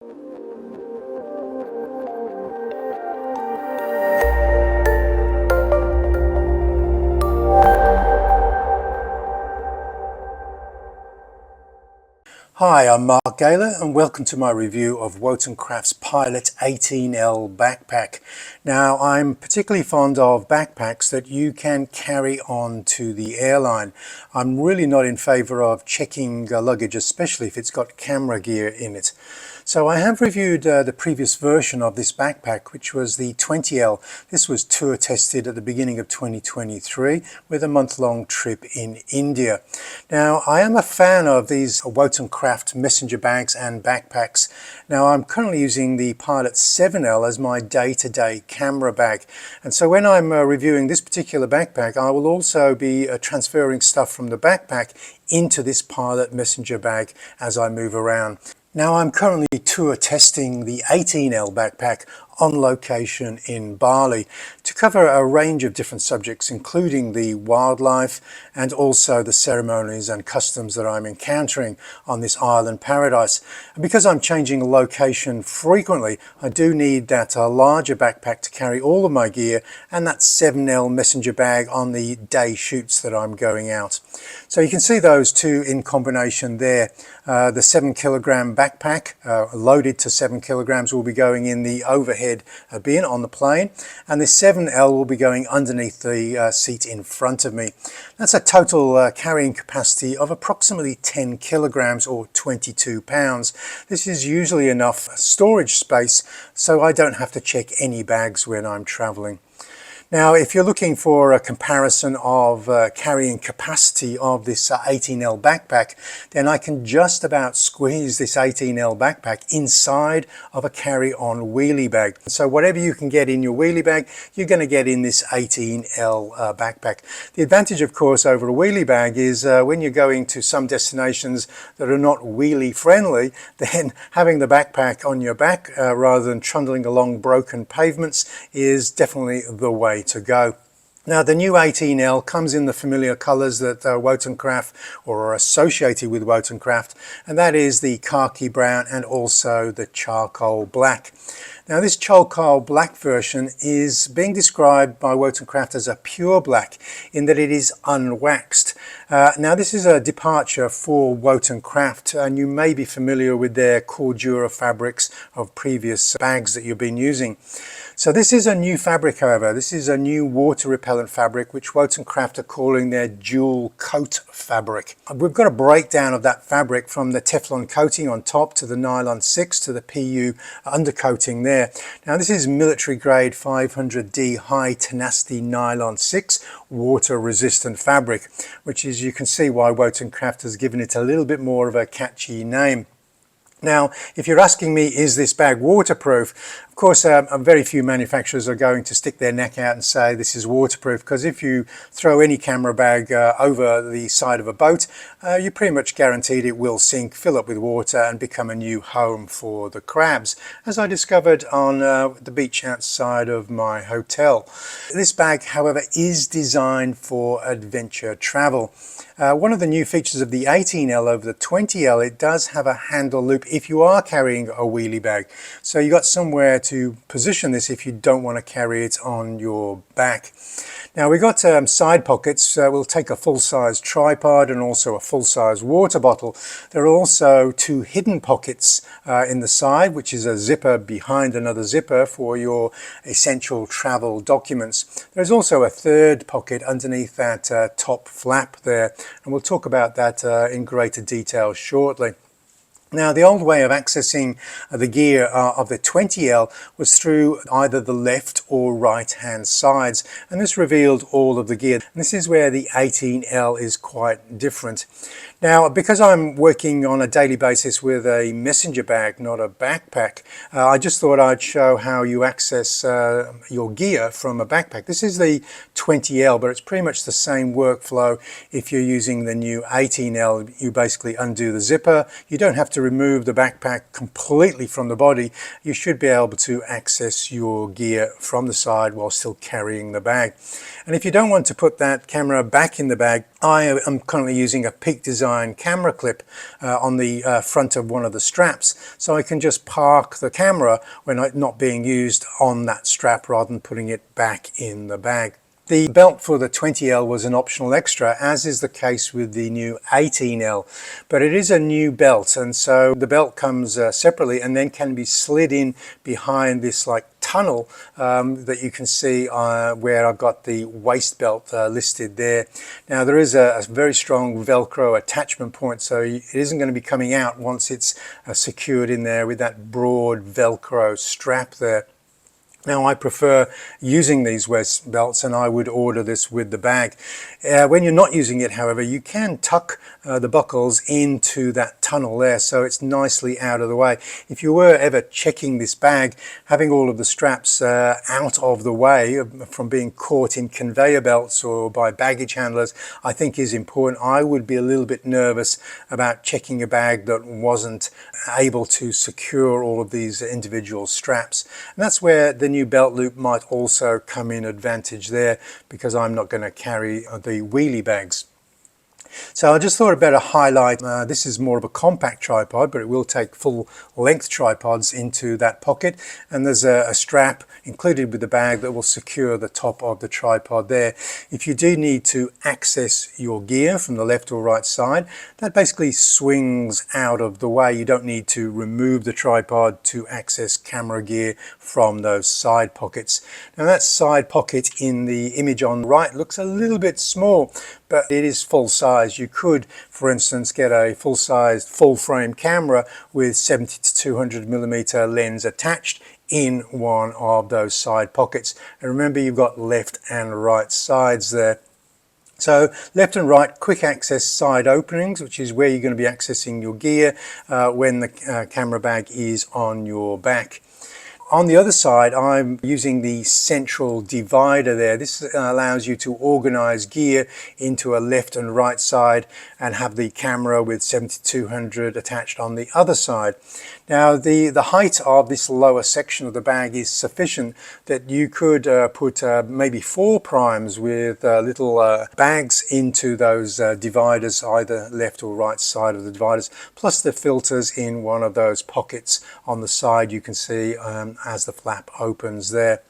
Hi, I'm Mark Gaylor and welcome to my review of Wotancraft's Pilot 18L backpack. Now, I'm particularly fond of backpacks that you can carry on to the airline. I'm really not in favour of checking luggage, especially if it's got camera gear in it. So I have reviewed the previous version of this backpack, which was the 20L. This was tour tested at the beginning of 2023 with a month-long trip in India. Now, I am a fan of these Wotancraft messenger bags and backpacks. Now, I'm currently using the Pilot 7L as my day-to-day camera bag. And so when I'm reviewing this particular backpack, I will also be transferring stuff from the backpack into this Pilot messenger bag as I move around. Now, I'm currently tour testing the 18L backpack on location in Bali to cover a range of different subjects, including the wildlife and also the ceremonies and customs that I'm encountering on this island paradise. And because I'm changing location frequently, I do need that larger backpack to carry all of my gear and that 7L messenger bag on the day shoots that I'm going out. So you can see those two in combination there. The 7 kilogram backpack loaded to 7 kilograms will be going in the overhead bin on the plane, and the 7L will be going underneath the seat in front of me. That's a total carrying capacity of approximately 10 kilograms or 22 pounds. This is usually enough storage space so I don't have to check any bags when I'm traveling. Now, if you're looking for a comparison of carrying capacity of this 18L backpack, then I can just about squeeze this 18L backpack inside of a carry-on wheelie bag. So whatever you can get in your wheelie bag, you're going to get in this 18L backpack. The advantage, of course, over a wheelie bag is when you're going to some destinations that are not wheelie friendly, then having the backpack on your back rather than trundling along broken pavements is definitely the way to go. Now, the new 18L comes in the familiar colors that Wotancraft or are associated with Wotancraft, and that is the khaki brown and also the charcoal black. Now, this charcoal black version is being described by Wotancraft as a pure black in that it is unwaxed. Now, this is a departure for Wotancraft, and you may be familiar with their Cordura fabrics of previous bags that you've been using. So this is a new fabric, however. This is a new water repellent fabric which Wotancraft are calling their dual coat fabric. We've got a breakdown of that fabric from the Teflon coating on top to the nylon 6 to the PU undercoating there. Now, this is military grade 500D high tenacity nylon 6 water resistant fabric, which is, you can see why Wotancraft has given it a little bit more of a catchy name. Now, if you're asking me, is this bag waterproof? Of course, very few manufacturers are going to stick their neck out and say this is waterproof, because if you throw any camera bag over the side of a boat, you're pretty much guaranteed it will sink, fill up with water and become a new home for the crabs, as I discovered on the beach outside of my hotel. This bag, however, is designed for adventure travel. One of the new features of the 18L over the 20L, it does have a handle loop if you are carrying a wheelie bag. So you got somewhere to position this if you don't want to carry it on your back. Now, we've got side pockets. We'll take a full-size tripod and also a full-size water bottle. There are also two hidden pockets in the side, which is a zipper behind another zipper for your essential travel documents. There's also a third pocket underneath that top flap there, and we'll talk about that in greater detail shortly. Now, the old way of accessing the gear of the 20L was through either the left or right hand sides, and this revealed all of the gear. And this is where the 18L is quite different. Now, because I'm working on a daily basis with a messenger bag, not a backpack, I just thought I'd show how you access your gear from a backpack. This is the 20L, but it's pretty much the same workflow if you're using the new 18L. You basically undo the zipper. You don't have to to remove the backpack completely from the body, you should be able to access your gear from the side while still carrying the bag. And if you don't want to put that camera back in the bag, I am currently using a Peak Design camera clip on the front of one of the straps, so I can just park the camera when it's not being used on that strap rather than putting it back in the bag. The belt for the 20L was an optional extra, as is the case with the new 18L, but it is a new belt, and so the belt comes separately and then can be slid in behind this like tunnel that you can see where I've got the waist belt listed there. Now there is a very strong Velcro attachment point, so it isn't going to be coming out once it's secured in there with that broad Velcro strap there. Now I prefer using these waist belts, and I would order this with the bag. When you're not using it, however, you can tuck the buckles into that tunnel there, so it's nicely out of the way. If you were ever checking this bag, having all of the straps out of the way from being caught in conveyor belts or by baggage handlers, I think is important. I would be a little bit nervous about checking a bag that wasn't able to secure all of these individual straps, and that's where the new belt loop might also come in advantage there, because I'm not going to carry the wheelie bags. So I just thought I'd better highlight, this is more of a compact tripod, but it will take full length tripods into that pocket, and there's a strap included with the bag that will secure the top of the tripod there. If you do need to access your gear from the left or right side, that basically swings out of the way. You don't need to remove the tripod to access camera gear from those side pockets. Now that side pocket in the image on the right looks a little bit small, but it is full size. You could, for instance, get a full-size, full-frame camera with 70 to 200 millimeter lens attached in one of those side pockets. And remember, you've got left and right sides there. So left and right quick access side openings, which is where you're going to be accessing your gear when the camera bag is on your back. On the other side, I'm using the central divider there. This allows you to organize gear into a left and right side and have the camera with 7200 attached on the other side. Now the height of this lower section of the bag is sufficient that you could put maybe 4 primes with little bags into those dividers, either left or right side of the dividers, plus the filters in one of those pockets on the side you can see as the flap opens there.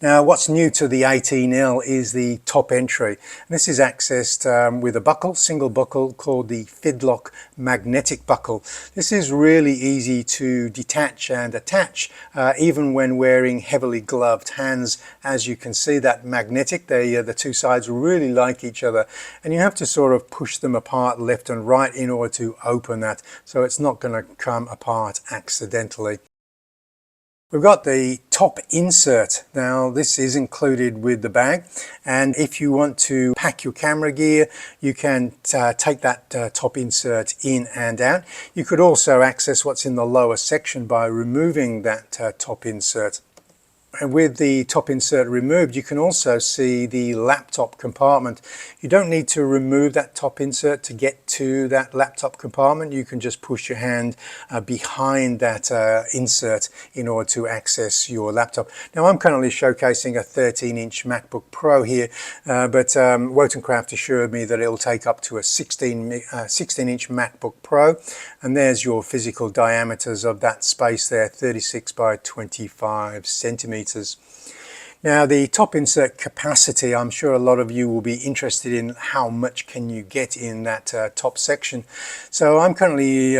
Now what's new to the 18L is the top entry. This is accessed with a buckle, single buckle called the Fidlock magnetic buckle. This is really easy to detach and attach even when wearing heavily gloved hands. As you can see, that magnetic, the two sides really like each other, and you have to sort of push them apart left and right in order to open that, so it's not going to come apart accidentally. We've got the top insert. Now this is included with the bag, and if you want to pack your camera gear, you can take that top insert in and out. You could also access what's in the lower section by removing that top insert. And with the top insert removed, you can also see the laptop compartment. You don't need to remove that top insert to get to that laptop compartment. You can just push your hand behind that insert in order to access your laptop. Now I'm currently showcasing a 13-inch MacBook Pro here, but Wotancraft assured me that it'll take up to a 16-inch MacBook Pro, and there's your physical diameters of that space there, 36 by 25 centimeters. Now the top insert capacity, I'm sure a lot of you will be interested in how much can you get in that top section. So I'm currently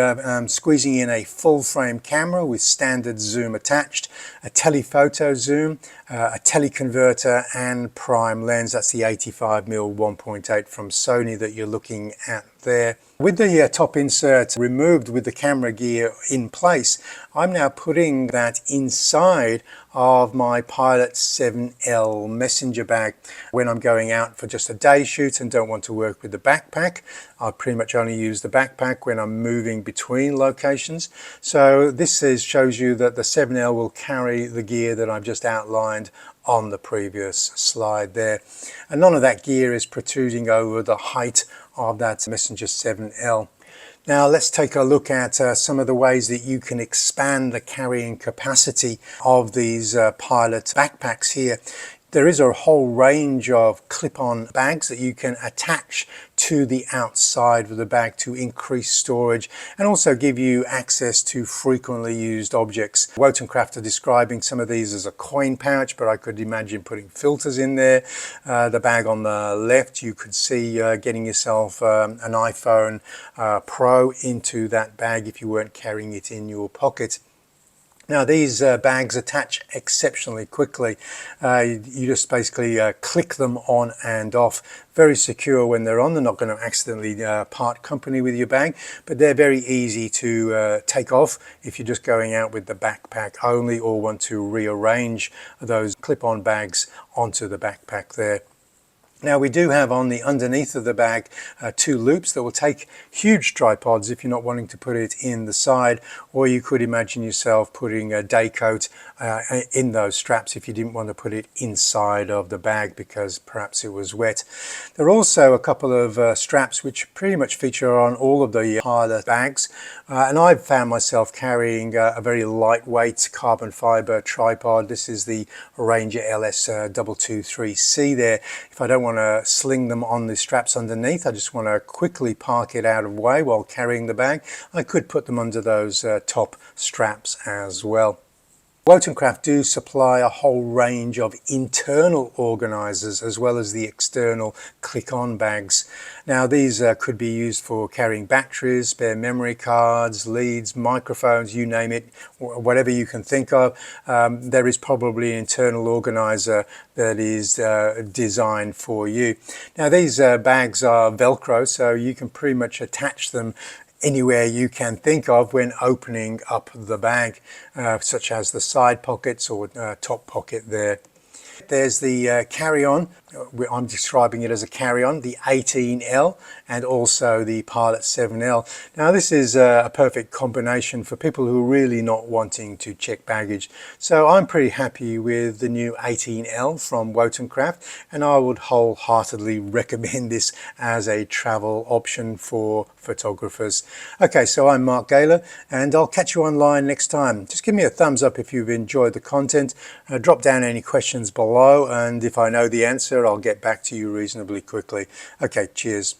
squeezing in a full frame camera with standard zoom attached, a telephoto zoom, a teleconverter and prime lens. That's the 85mm 1.8 from Sony that you're looking at there. With the top insert removed with the camera gear in place, I'm now putting that inside of my Pilot 7L messenger bag. When I'm going out for just a day shoot and don't want to work with the backpack, I pretty much only use the backpack when I'm moving between locations. So this shows you that the 7L will carry the gear that I've just outlined on the previous slide there, and none of that gear is protruding over the height of that Messenger 7L. Now let's take a look at some of the ways that you can expand the carrying capacity of these Pilot backpacks here. There is a whole range of clip-on bags that you can attach to the outside of the bag to increase storage and also give you access to frequently used objects. Wotancraft are describing some of these as a coin pouch, but I could imagine putting filters in there. The bag on the left, you could see getting yourself an iPhone Pro into that bag if you weren't carrying it in your pocket. Now these bags attach exceptionally quickly. You just basically click them on and off. Very secure when they're on. They're not going to accidentally part company with your bag, but they're very easy to take off if you're just going out with the backpack only or want to rearrange those clip-on bags onto the backpack there. Now we do have on the underneath of the bag two loops that will take huge tripods if you're not wanting to put it in the side, or you could imagine yourself putting a day coat in those straps if you didn't want to put it inside of the bag because perhaps it was wet. There are also a couple of straps which pretty much feature on all of the Pilot bags, and I've found myself carrying a very lightweight carbon fiber tripod. This is the Ranger LS223C there. If I don't want to sling them on the straps underneath, I just want to quickly park it out of the way while carrying the bag, I could put them under those top straps as well. Wotancraft do supply a whole range of internal organizers as well as the external click-on bags. Now these could be used for carrying batteries, spare memory cards, leads, microphones, you name it, whatever you can think of. There is probably an internal organizer that is designed for you. Now these bags are Velcro, so you can pretty much attach them anywhere you can think of when opening up the bag, such as the side pockets or top pocket there. There's the carry-on, I'm describing it as a carry-on, the 18L, and also the Pilot 7L. Now this is a perfect combination for people who are really not wanting to check baggage. So I'm pretty happy with the new 18L from Wotancraft, and I would wholeheartedly recommend this as a travel option for photographers. Okay, so I'm Mark Gaylor, and I'll catch you online next time. Just give me a thumbs up if you've enjoyed the content. Drop down any questions below, and if I know the answer, I'll get back to you reasonably quickly. Okay, cheers.